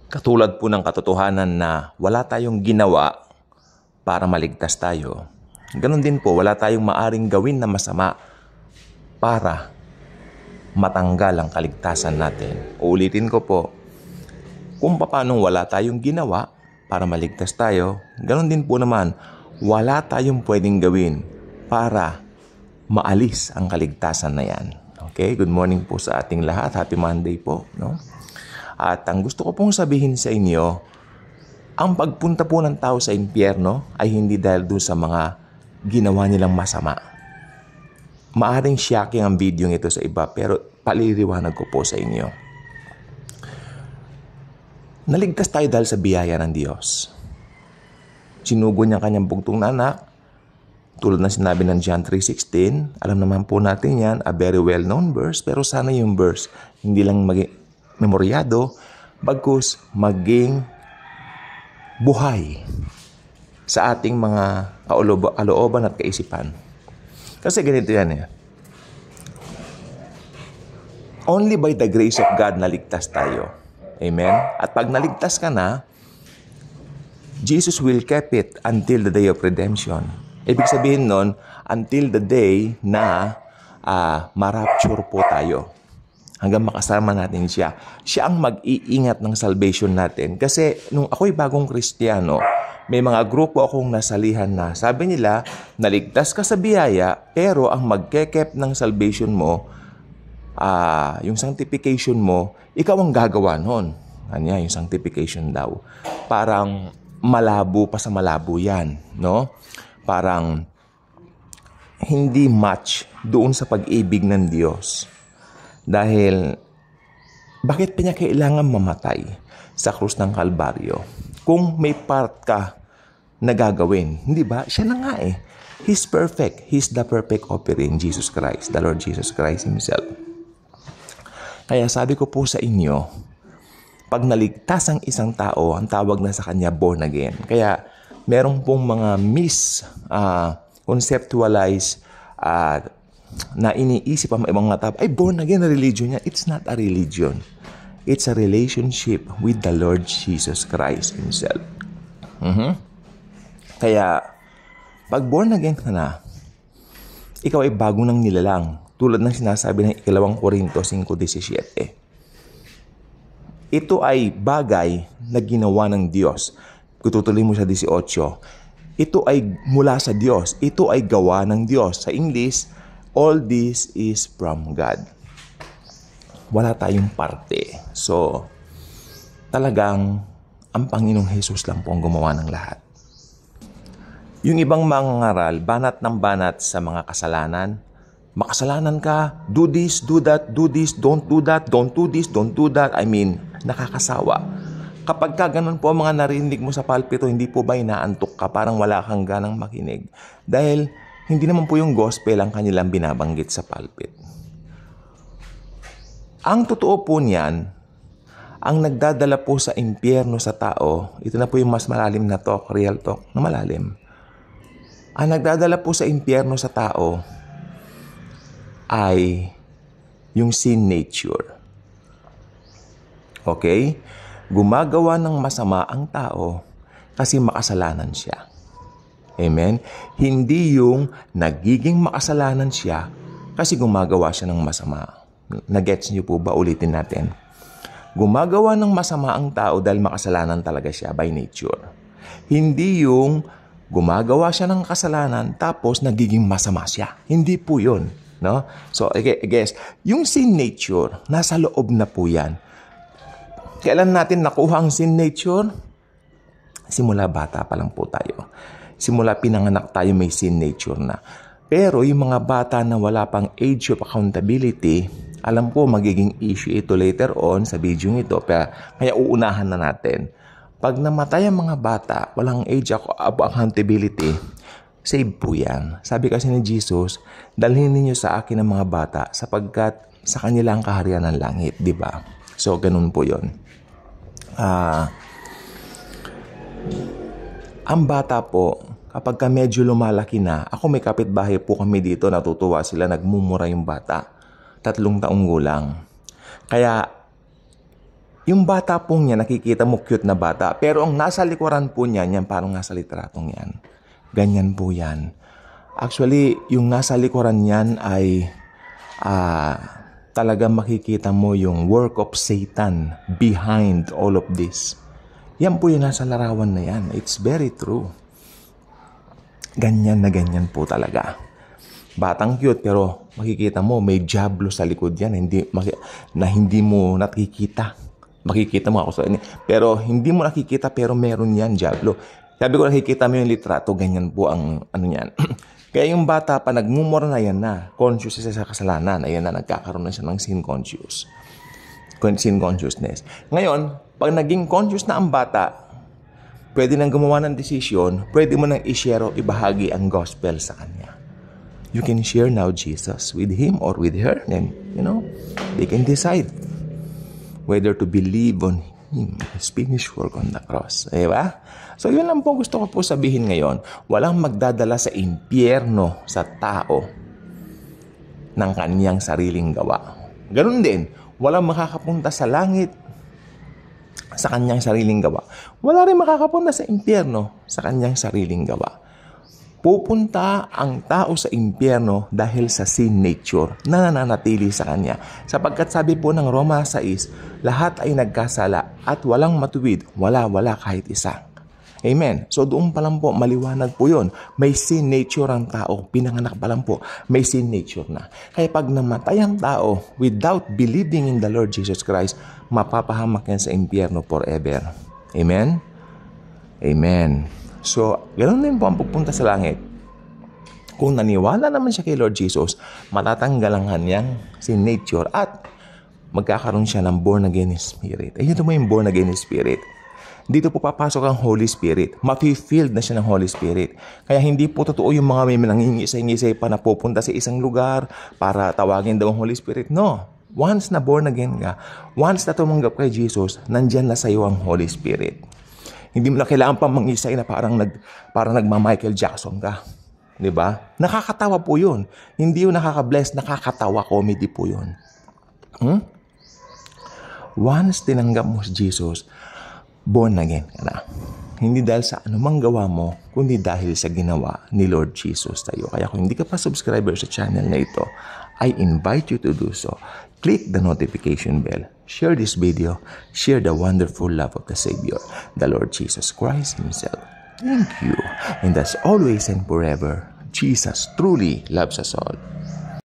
Katulad po ng katotohanan na wala tayong ginawa para maligtas tayo, ganon din po, wala tayong maaring gawin na masama para matanggal ang kaligtasan natin. Uulitin ko po, kung paano wala tayong ginawa para maligtas tayo, ganon din po naman, wala tayong pwedeng gawin para maalis ang kaligtasan na yan. Okay, good morning po sa ating lahat. Happy Monday po, no? At ang gusto ko pong sabihin sa inyo, ang pagpunta po ng tao sa impyerno ay hindi dahil doon sa mga ginawa nilang masama. Maaring shocking ang video ito sa iba, pero paliliwanag ko po sa inyo. Naligtas tayo dahil sa biyaya ng Diyos. Sinugo niya kanyang bugtong na anak, tulad ng sinabi ng John 3:16, alam naman po natin yan, a very well-known verse, pero sana yung verse hindi lang memoryado, bagkus maging buhay sa ating mga kalooban at kaisipan. Kasi ganito yan eh. Only by the grace of God naligtas tayo. Amen? At pag naligtas ka na, Jesus will keep it until the day of redemption. Ibig sabihin nun, until the day na ma-rapture po tayo. Hanggang makasama natin siya. Siya ang mag-iingat ng salvation natin. Kasi nung ako'y bagong Kristiyano, may mga grupo akong nasalihan na sabi nila, naligtas ka sa biyaya, pero ang magkekep ng salvation mo, yung sanctification mo, ikaw ang gagawa nun. Kanya, yung sanctification daw. Parang malabo pa sa malabo yan, no? Parang hindi match doon sa pag-ibig ng Diyos. Dahil, bakit pa niya kailangan mamatay sa krus ng Kalbaryo? Kung may part ka na gagawin, hindi ba? Siya na nga eh. He's perfect. He's the perfect offering, Jesus Christ, the Lord Jesus Christ Himself. Kaya sabi ko po sa inyo, pag naligtas ang isang tao, ang tawag na sa kanya born again. Kaya meron pong mga conceptualize na iniisip ang ibang mga tao, ay born again na religion niya. It's not a religion. It's a relationship with the Lord Jesus Christ Himself. Kaya, pag born again ka na, ikaw ay bago ng nilalang. Tulad ng sinasabi ng 2 Korinto 5:17. Ito ay bagay na ginawa ng Diyos. Kututuloy mo sa 18. Ito ay mula sa Diyos. Ito ay gawa ng Diyos. Sa English, all this is from God. Wala tayong parte. So, talagang ang Panginoong Jesus lang po ang gumawa ng lahat. Yung ibang mangangaral, banat ng banat sa mga kasalanan, makasalanan ka, do this, do that, do this, don't do that, don't do this, don't do that. I mean, nakakasawa. Kapag ka ganun po ang mga narinig mo sa pulpito, hindi po ba inaantok ka, parang wala kang ganang makinig? Dahil hindi naman po yung gospel ang kanilang binabanggit sa pulpit. Ang totoo po niyan, ang nagdadala po sa impyerno sa tao, ito na po yung mas malalim na talk, real talk, na malalim. Ang nagdadala po sa impyerno sa tao ay yung sin nature. Okay? Gumagawa ng masama ang tao kasi makasalanan siya. Amen? Hindi yung nagiging makasalanan siya kasi gumagawa siya ng masama. Nagets niyo po ba? Ulitin natin. Gumagawa ng masama ang tao dahil makasalanan talaga siya by nature. Hindi yung gumagawa siya ng kasalanan tapos nagiging masama siya. Hindi po yun. No? So, I guess, yung sin nature, nasa loob na po yan. Kailan natin nakuha ang sin nature? Simula bata pa lang po tayo. Simula pinanganak tayo may sin nature na. Pero yung mga bata na wala pang age of accountability, alam ko magiging issue ito later on sa video ito. Kaya uunahan na natin. Pag namatay ang mga bata, walang age of accountability, save po yan. Sabi kasi ni Jesus, dalhin ninyo sa akin ang mga bata sapagkat sa kanila ang kaharian ng langit, di ba? So, ganun po yun. Ang bata po, kapag ka medyo lumalaki na, ako may kapitbahay po kami dito, natutuwa sila, nagmumura yung bata. 3 taong gulang. Kaya, Yung bata po niya, nakikita mo cute na bata. Pero ang nasa likuran po niya, yan parang nasa litratong yan. Ganyan po yan. Actually, yung nasa likuran niyan ay talagang makikita mo yung work of Satan behind all of this. Yan po yung nasa larawan na yan. It's very true. Ganyan na ganyan po talaga. Batang cute pero makikita mo may diablo sa likod yan na hindi mo nakikita. Makikita mo ako sa pero hindi mo nakikita pero meron yan diablo. Sabi ko nakikita mo yung litrato, ganyan po ang ano yan. Kaya yung bata pa nagmumura na yan na conscious siya sa kasalanan. Ayan na nagkakaroon na siya ng sin consciousness. Ngayon, pag naging conscious na ang bata, pwede nang gumawa ng desisyon, pwede mo nang i-share o ibahagi ang gospel sa kanya. You can share now Jesus with him or with her. Then, they can decide whether to believe on him, his finished work on the cross. Diba? So, yun lang po gusto ko po sabihin ngayon. Walang magdadala sa impyerno sa tao ng kanyang sariling gawa. Ganun din, walang makakapunta sa langit sa kanyang sariling gawa. Wala rin makakapunta sa impyerno sa kanyang sariling gawa. Pupunta ang tao sa impyerno dahil sa sin nature na nananatili sa kanya. Sapagkat sabi po ng Roma 6, lahat ay nagkasala at walang matuwid, wala kahit isa. Amen. So doon pa lang po, maliwanag po yun. May sin nature ang tao. Pinanganak pa lang po, may sin nature na. Kaya pag namatay ang tao without believing in the Lord Jesus Christ, mapapahamak yan sa impyerno forever. Amen? Amen. So, ganoon din po ang pupunta sa langit. Kung naniwala naman siya kay Lord Jesus, matatanggal ang kanyang sin nature at magkakaroon siya ng born again spirit. Ito mo yung born again spirit. Dito po papasok ang Holy Spirit. Mafe-filled na siya ng Holy Spirit. Kaya hindi po totoo yung mga may nangingisay-ngisay pa na pupunta sa isang lugar para tawagin daw ang Holy Spirit. No. Once na born again ka, once na tumanggap kay Jesus, nandyan na sa iyo ang Holy Spirit. Hindi mo na kailangan pang mangisay na parang nagma-Michael Jackson ka. 'Di ba? Nakakatawa po 'yun. Hindi 'yun nakaka-bless, nakakatawa, comedy po 'yun. Once tinanggap mo si Jesus, born again ka na. Hindi dahil sa anumang gawa mo, kundi dahil sa ginawa ni Lord Jesus tayo. Kaya kung hindi ka pa subscriber sa channel na ito, I invite you to do so. Click the notification bell. Share this video. Share the wonderful love of the Savior, the Lord Jesus Christ Himself. Thank you. And as always and forever, Jesus truly loves us all.